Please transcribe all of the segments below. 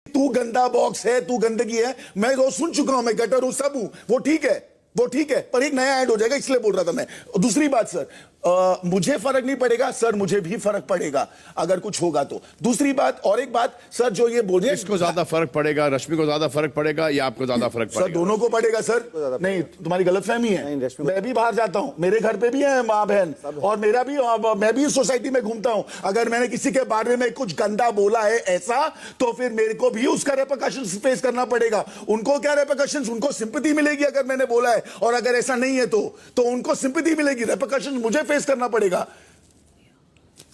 तू गंदा बॉक्स है, तू गंदगी है, मैं रोज सुन चुका हूं, मैं गटर हूं, सब हूं, वो ठीक है, पर एक नया ऐड हो जाएगा इसलिए बोल रहा था मैं। दूसरी बात सर, मुझे फर्क नहीं पड़ेगा सर, मुझे भी फर्क पड़ेगा अगर कुछ होगा तो। दूसरी बात, और एक बात सर, जो ये बोल रहे हैं, इसको ज्यादा फर्क पड़ेगा, रश्मि को ज्यादा फर्क पड़ेगा या आपको ज्यादा फर्क पड़ेगा? सर दोनों को पड़ेगा सर। नहीं, तुम्हारी गलतफहमी है। मैं भी बाहर जाता हूं, मेरे घर पे भी है माँ बहन, और मेरा भी, मैं भी सोसाइटी में घूमता हूं। अगर मैंने किसी के बारे में कुछ गंदा बोला है ऐसा, तो फिर मेरे को भी उसका रेपरकशंस फेस करना पड़ेगा। उनको क्या रेपरकशंस? उनको सिंपैथी मिलेगी अगर मैंने बोला है, और अगर ऐसा नहीं है तो उनको सिंपैथी मिलेगी, रेपरकशंस मुझे फेस करना पड़ेगा।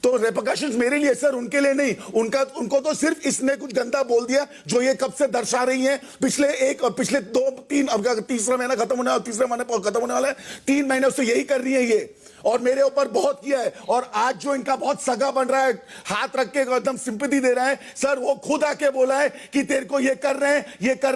तो रेपरकशंस मेरे लिए सर, उनके लिए नहीं। उनको तो सिर्फ इसने कुछ गंदा बोल दिया, जो ये कब से दर्शा रही है, पिछले 2-3, अब तीसरा महीना खत्म होने वाला, तीसरा महीना खत्म होने वाला है, 3 महीने से यही कर रही है ये, और मेरे ऊपर बहुत किया है। और आज जो इनका बहुत सगा बन रहा है, हाथ रख के एकदम सिंपैथी दे रहा है सर, वो खुद आके बोला है कि तेरे को ये कर रहे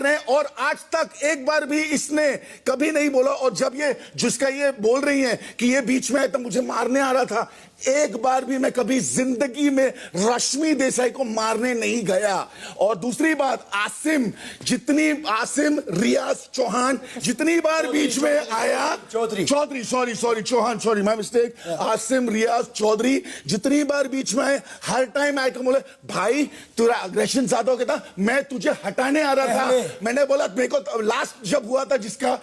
हैं, और आज तक एक बार भी इसने कभी नहीं बोला। और जब ये जिसका ये बोल रही है कि ये बीच में है तो मुझे मारने आ रहा था, एक बार भी मैं कभी जिंदगी में रश्मि देसाई को मारने नहीं गया। और दूसरी बात, आसिम रियाज चौहान जितनी बार बीच में आया, Chaudhary sorry Chauhan, sorry my mistake, Asim Riaz Chaudhary जितनी बार बीच में आए, हर टाइम आए बोले भाई तेरा अग्रेशन ज्यादा हो गया था, मैं तुझे हटाने आ रहा था। मैंने बोला, मेरे को लास्ट जब हुआ था जिसका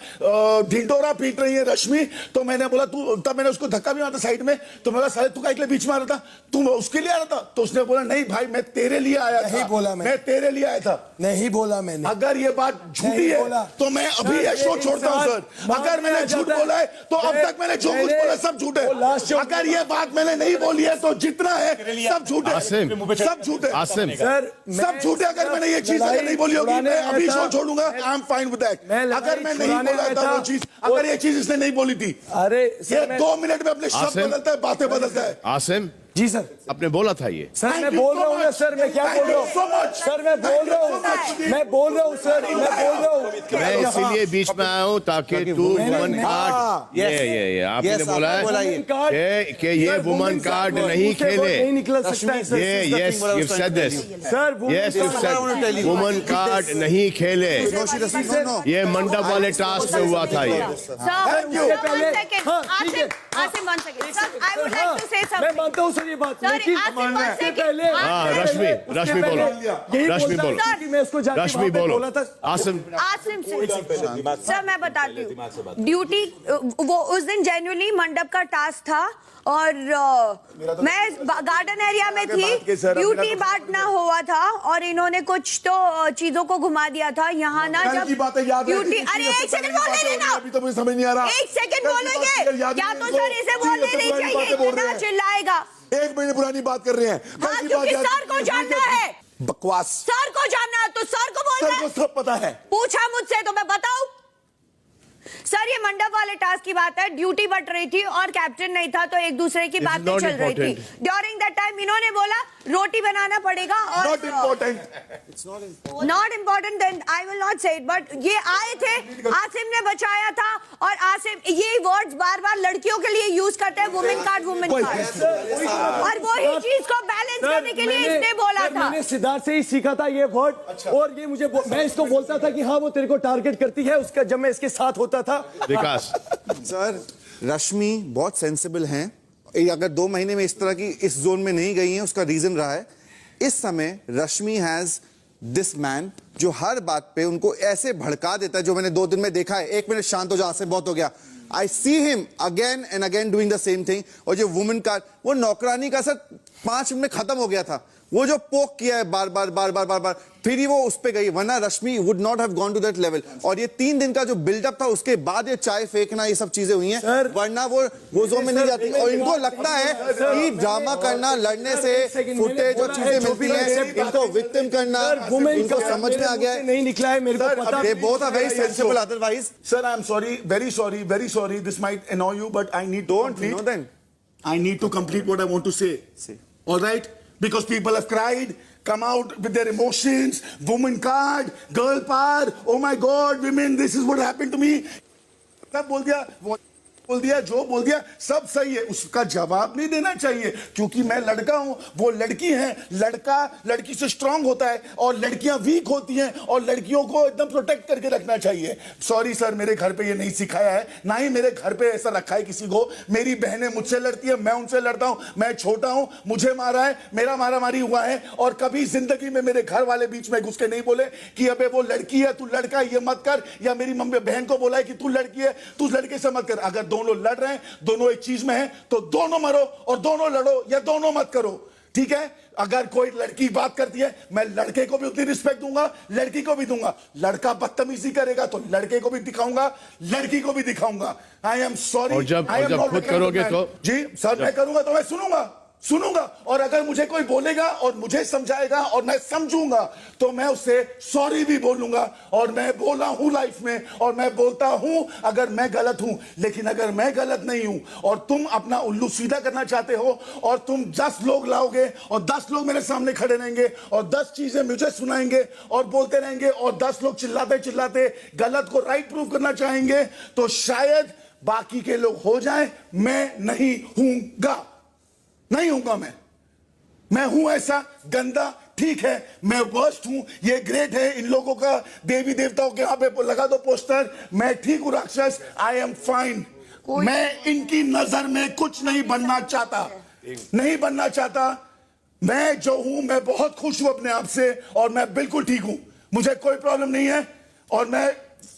ढिंडोरा पीट रही है रश्मि, तो मैंने बोला तब मैंने उसको धक्का भी मारा था साइड में, तो मैं बोला तू काहे बीच में आ रहा था, तू उसके लिए आ रहा था? तो उसने बोला नहीं भाई, मैं तेरे लिए आया था। नहीं बोला मैं तेरे लिए आया था। नहीं बोला मैंने। अगर ये बात झूठी है तो मैं अभी ये शो छोड़ता हूं सर। अगर मैंने झूठ बोला है तो अब तक मैंने जो कुछ बोला सब झूठ है। अगर ये बात मैंने नहीं बोली है तो जितना है सब झूठ है, सब झूठ है सर, सब झूठ है। अगर मैंने ये चीज नहीं बोली होगी, मैं अभी शो छोड़ूंगा, I am fine with that. अगर मैं नहीं बोला था वो चीज, अगर ये चीज इसने नहीं बोली थी, अरे ये 2 मिनट में अपने शब्द बदलता है, बातें बदलता है। आसिम जी सर, आपने बोला था ये सर मैं बोल रहा हूँ ना सर, मैं क्या बोल रहा हूँ सर, मैं बोल रहा हूँ सर, मैं बोल रहा हूँ। मैं इसीलिए बीच में आया हूँ ताकि तू वुमन कार्ड, ये आपने बोला है कि ये वुमन कार्ड नहीं खेले, नहीं निकल सकता है sir. Yes you said this sir, yes you said woman card नहीं खेले, ये मंडप वाले टास्क में हुआ था ये। मैं मानता हूँ सर ये बात, लेकिन इससे पहले रश्मि बोलो, रश्मि बोलो। आसिम सर मैं बताती हूँ, ड्यूटी वो उस दिन जेन्युइनली मंडप का टास्क था, और मैं गार्डन एरिया में थी, ड्यूटी बांटना हुआ था, और इन्होंने कुछ तो चीजों को घुमा दिया था यहाँ ना, जब ड्यूटी, अरे एक सेकंड बोलने देना, अभी तो मुझे समझ नहीं आ रहा, एक सेकंड बोलेंगे या तो सर इसे बोलने नहीं चाहिए, इतना चिल्लाएगा। 1 महीने पुरानी बात कर रहे हैं। हाँ, क्योंकि सर को जानना है, बकवास, सर को जानना है तो सर को बोलना है। सर को सब पता है, पूछा मुझसे तो मैं बताऊं। सर ये मंडप वाले टास्क की बात है, ड्यूटी बट रही थी और कैप्टन नहीं था, तो एक दूसरे की बातें चल रही थी। ड्यूरिंग दैट टाइम इन्होंने बोला रोटी बनाना पड़ेगा, और not important then I will not say it, but ये आए थे, आसिम ने बचाया था, और आसिम ये वर्ड्स बार बार लड़कियों के लिए यूज करते हैं, वुमेन कार्ड, और वही चीज को बैलेंस करने के लिए इसने बोला था। मैंने सिद्धार्थ से ही सीखा था ये वर्ड, और ये मुझे मैं इसको बोलता था कि हाँ वो तेरे को टारगेट करती है, उसका जब मैं इसके साथ होता था। विकास सर, रश्मि बहुत सेंसिबल हैं, अगर 2 महीने में इस तरह की इस जोन में नहीं गई हैं, उसका रीजन रहा है इस समय रश्मि हैज दिस मैन जो हर बात पे उनको ऐसे भड़का देता है, जो मैंने 2 दिन में देखा है। 1 मिनट शांत हो जा, से बहुत हो गया। I see him again and again doing the same thing. और जो वुमेन का वो नौकरानी का सर 5 मिनट में खत्म हो गया था, वो जो पोक किया है बार बार फिर ही वो उस पे गई, वरना Rashmi would not have gone to that level. और ये 3 दिन का जो बिल्डअप था, उसके बाद ये चाय फेंकना, ये सब चीजें हुई हैं, वरना वो जोन में नहीं जाती। और इनको लगता है कि ड्रामा करना, लड़ने से फुटेज जो चीजें मिलती हैं, इनको विक्टिम करना, इनको समझ में आ गया है। नहीं निकला है मेरे को पता। They both are very sensible otherwise. Sir, I am sorry, very sorry. This might annoy you, but I need to complete. No, then. I need to complete what I want to say. All right? Because people have cried, come out with their emotions, woman card, girl power, oh my God, women, this is what happened to me. तब बोल दिया बोल दिया, जो बोल दिया सब सही है, उसका जवाब नहीं देना चाहिए क्योंकि मैं लड़का हूं, वो लड़की है। लड़का लड़की से स्ट्रांग होता है और लड़कियां वीक होती हैं और लड़कियों को एकदम प्रोटेक्ट करके रखना चाहिए। सॉरी सर, मेरे घर पे ये नहीं सिखाया है, ना ही मेरे घर पे ऐसा रखा है किसी को। मेरी बहनें मुझसे लड़ती है, मैं उनसे लड़ता हूं, मैं छोटा हूं, मुझे मारा है, मेरा मारामारी हुआ है और कभी जिंदगी में मेरे घर वाले बीच में घुस के नहीं बोले कि अबे वो लड़की है, तू लड़का है, ये मत कर। या मेरी मम्मी बहन को बोला है कि तू लड़की है, तू लड़के से मत कर। अगर दोनों लड़ रहे हैं, दोनों एक चीज में हैं, तो दोनों मरो और दोनों लड़ो या दोनों मत करो, ठीक है। अगर कोई लड़की बात करती है, मैं लड़के को भी उतनी रिस्पेक्ट दूंगा, लड़की को भी दूंगा। लड़का बदतमीजी करेगा तो लड़के को भी दिखाऊंगा, लड़की को भी दिखाऊंगा। I am sorry. और जब खुद करोगे तो? जी सर, मैं करूंगा तो मैं सुनूंगा और अगर मुझे कोई बोलेगा और मुझे समझाएगा और मैं समझूंगा तो मैं उससे सॉरी भी बोलूंगा। और मैं बोला हूं लाइफ में और मैं बोलता हूं अगर मैं गलत हूं, लेकिन अगर मैं गलत नहीं हूं और तुम अपना उल्लू सीधा करना चाहते हो और तुम 10 लोग लाओगे और 10 लोग मेरे सामने खड़े रहेंगे और 10 चीजें मुझे सुनाएंगे और बोलते रहेंगे और 10 लोग चिल्लाते चिल्लाते गलत को राइट प्रूव करना चाहेंगे, तो शायद बाकी के लोग हो जाएं, मैं नहीं हूंगा। मैं हूं ऐसा गंदा, ठीक है। मैं वर्स्ट हूं, ये ग्रेट है। इन लोगों का देवी देवताओं के यहां पे लगा दो पोस्टर, मैं ठीक हूं राक्षस, आई एम फाइन। मैं इनकी नजर में कुछ नहीं बनना चाहता, मैं जो हूं, मैं बहुत खुश हूं अपने आप से और मैं बिल्कुल ठीक हूं, मुझे कोई प्रॉब्लम नहीं है और मैं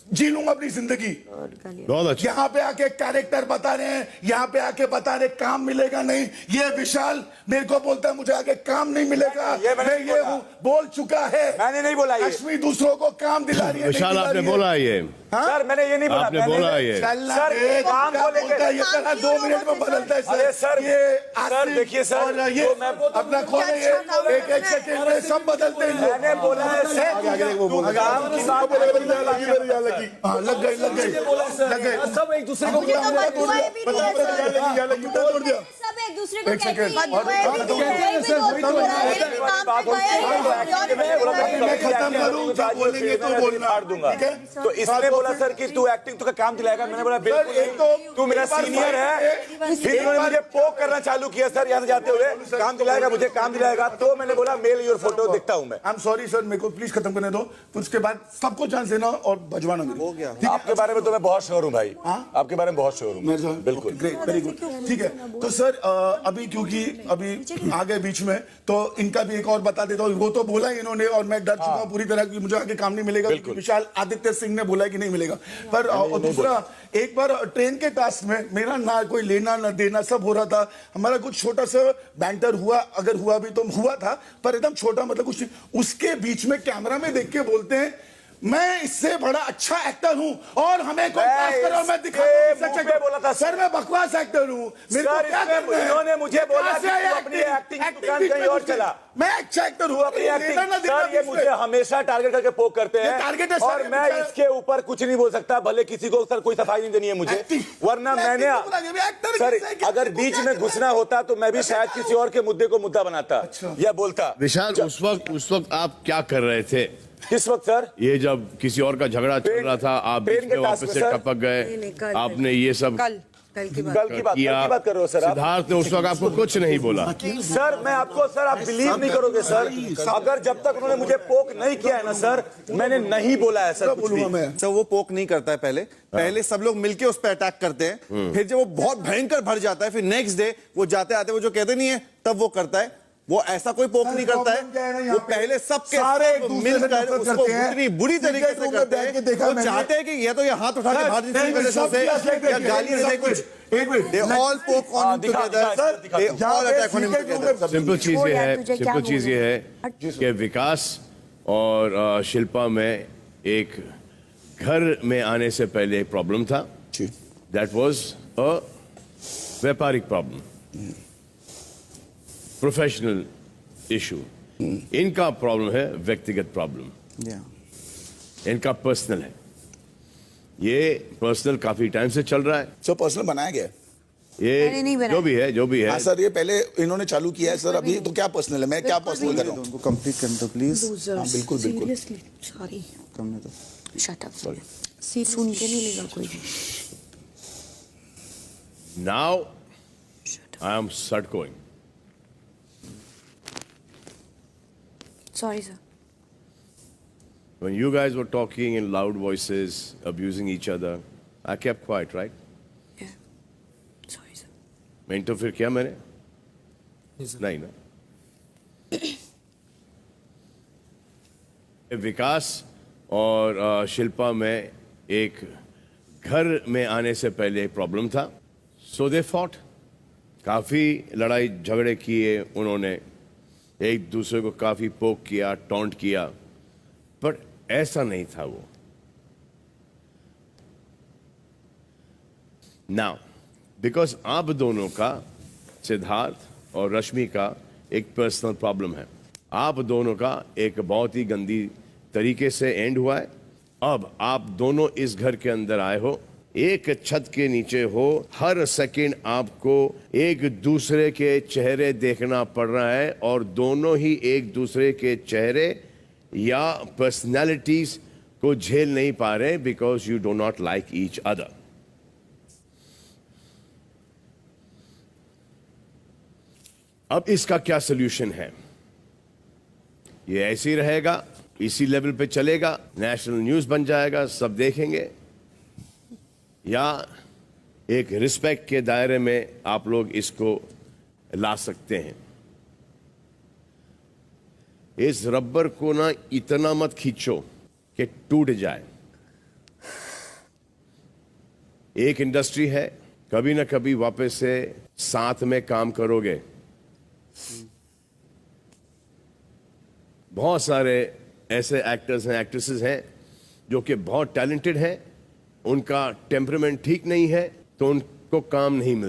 जी लूंगा अपनी जिंदगी। बहुत अच्छा। यहाँ पे आके कैरेक्टर बता रहे हैं, यहाँ पे आके बता रहे काम मिलेगा नहीं। ये विशाल मेरे को बोलता है मुझे आगे काम नहीं मिलेगा, मैं ये हूँ, बोल चुका है। मैंने नहीं बोला ये। लक्ष्मी दूसरों को काम दिला रही है। विशाल आपने बोला ये? सर मैंने ये नहीं बोला। आपने बोला ये? सर काम को लेकर ये तरह 2 मिनट में बदलता है अरे सर, ये सर देखिए सर, और ये अपना खोले, ये एक सेकंड में सब बदलते हैं। मैंने बोला है सर, काम की बात लग गई सब एक दूसरे को सब एक दूसरे को एक सेकंड। मैं खत्म करूं, जब बोलेंगे तो बोलना, ठीक है। तो इसने बोला सर कि तू एक्टिंग तो काम दिलाएगा, मैंने बोला बिल्कुल नहीं, तू मेरा सीनियर है। फिर इन्होंने मुझे पोक करना चालू किया सर, यहाँ से जाते हुए काम दिलाएगा, मुझे काम दिलाएगा, तो मैंने बोला मेल योर फोटो देखता हूँ मैं। आई एम सॉरी सर, मेरे को प्लीज खत्म करने दो, तो उसके बाद सबको चांस देना और भजवाना हो गया। आपके बारे में तो मैं बहुत श्योर हूँ भाई, आपके बारे में बहुत श्योर हूँ, बिल्कुल। ग्रेट, वेरी गुड, ठीक है। तो सर अभी क्योंकि अभी आ गए बीच में, तो इनका भी एक और बता देता हूँ। वो तो बोला ही इन्होंने और मैं डर चुका हूँ पूरी तरह कि मुझे आगे काम नहीं मिलेगा। विशाल आदित्य सिंह ने बोला कि नहीं मिलेगा। पर दूसरा, एक बार ट्रेन के टास्क में मेरा ना कोई लेना ना देना सब हो रहा था। हमारा कुछ छोटा सा बैंटर हुआ, अगर हुआ भी तो हुआ था, पर एकदम छोटा, मतलब कुछ। उसके बीच में कैमरा में देख के बोलते हैं मैं इससे बड़ा अच्छा एक्टर हूं और हमें कोई कास्ट करो, मैं दिखा बोला था सर मैं बकवास एक्टर हूं, मेरे को क्या करना है। इन्होंने मुझे बोला कि तू अपनी एक्टिंग की दुकान कहीं और चला। मैं अच्छा एक्टर हूं, अपनी एक्टिंग। सर ये मुझे हमेशा टारगेट करके पोक करते हैं, टारगेट है और मैं इसके ऊपर कुछ नहीं बोल सकता, भले किसी को सर कोई सफाई नहीं देनी है मुझे, वरना मैंने सर अगर बीच में घुसना होता तो मैं भी शायद किसी और के मुद्दे को मुद्दा बनाता या बोलता। विशाल उस वक्त आप क्या कर रहे थे? किस वक्त सर? ये जब किसी और का झगड़ा चल रहा था, आप बीच में वापस से टपक गए, आपने ये सब कल की बात कर रहे हो सर आप? सिद्धार्थ ने उस वक्त आपको कुछ नहीं बोला। सर मैं आपको, सर आप बिलीव नहीं करोगे सर, अगर जब तक उन्होंने मुझे पोक नहीं किया है ना सर, मैंने नहीं बोला है सर कुछ भी। सर वो पोक नहीं करता है, पहले सब लोग मिलके उस पर अटैक करते हैं, फिर जब वो बहुत भयंकर भर जाता है, फिर नेक्स्ट डे वो जाते आते वो जो कहते नहीं है तब वो करता है। वो ऐसा कोई पोक नहीं करता है, वो पहले सबके सारे मिलकर उसको इतनी बुरी तरीके से करते हैं, वो चाहते हैं कि ये तो ये हाथ उठा के भाग जाए या गाली दे कुछ। They all poke on him together. They all attack on him together. Simple चीज ये है कि विकास और शिल्पा में एक घर में आने से पहले एक प्रॉब्लम था, दैट वाज अ व्यापारिक प्रॉब्लम, प्रोफेशनल इशू। इनका प्रॉब्लम है व्यक्तिगत प्रॉब्लम, इनका पर्सनल है। ये पर्सनल काफी टाइम से चल रहा है। सर पर्सनल बनाया गया है ये जो भी है हाँ सर, ये पहले इन्होंने चालू किया है सर, अभी तो क्या पर्सनल है, मैं क्या पर्सनल कर रहा हूँ। उनको कंप्लीट करने दो प्लीज। बिल्कुल बिल्कुल, सॉरी, करने दो। शट अप, सुन के नहीं लेगा कोई भी। Now I am start going. Sorry, sir. When you guys were talking in loud voices, abusing each other, I kept quiet, right? Yeah. Sorry, sir. मैं इंटरफेयर किया मैंने? नहीं ना? विकास और शिल्पा में एक घर में आने से पहले एक प्रॉब्लम था. So they fought. काफी लड़ाई झगड़े किए उन्होंने, एक दूसरे को काफी पोक किया, टॉन्ट किया, पर ऐसा नहीं था वो. Now, because आप दोनों का, सिद्धार्थ और रश्मि का एक पर्सनल प्रॉब्लम है. आप दोनों का एक बहुत ही गंदी तरीके से एंड हुआ है. अब आप दोनों इस घर के अंदर आए हो, एक छत के नीचे हो, हर सेकंड आपको एक दूसरे के चेहरे देखना पड़ रहा है और दोनों ही एक दूसरे के चेहरे या पर्सनालिटीज को झेल नहीं पा रहे because you do not like each other. अब इसका क्या सोल्यूशन है? ये ऐसे ही रहेगा, इसी लेवल पे चलेगा, नेशनल न्यूज बन जाएगा, सब देखेंगे, या एक रिस्पेक्ट के दायरे में आप लोग इसको ला सकते हैं? इस रबर को ना इतना मत खींचो कि टूट जाए. एक इंडस्ट्री है, कभी ना कभी वापस से साथ में काम करोगे. बहुत सारे ऐसे एक्टर्स हैं, एक्ट्रेसेस हैं जो कि बहुत टैलेंटेड हैं, उनका टेम्परामेंट ठीक नहीं है तो उनको काम नहीं मिलता.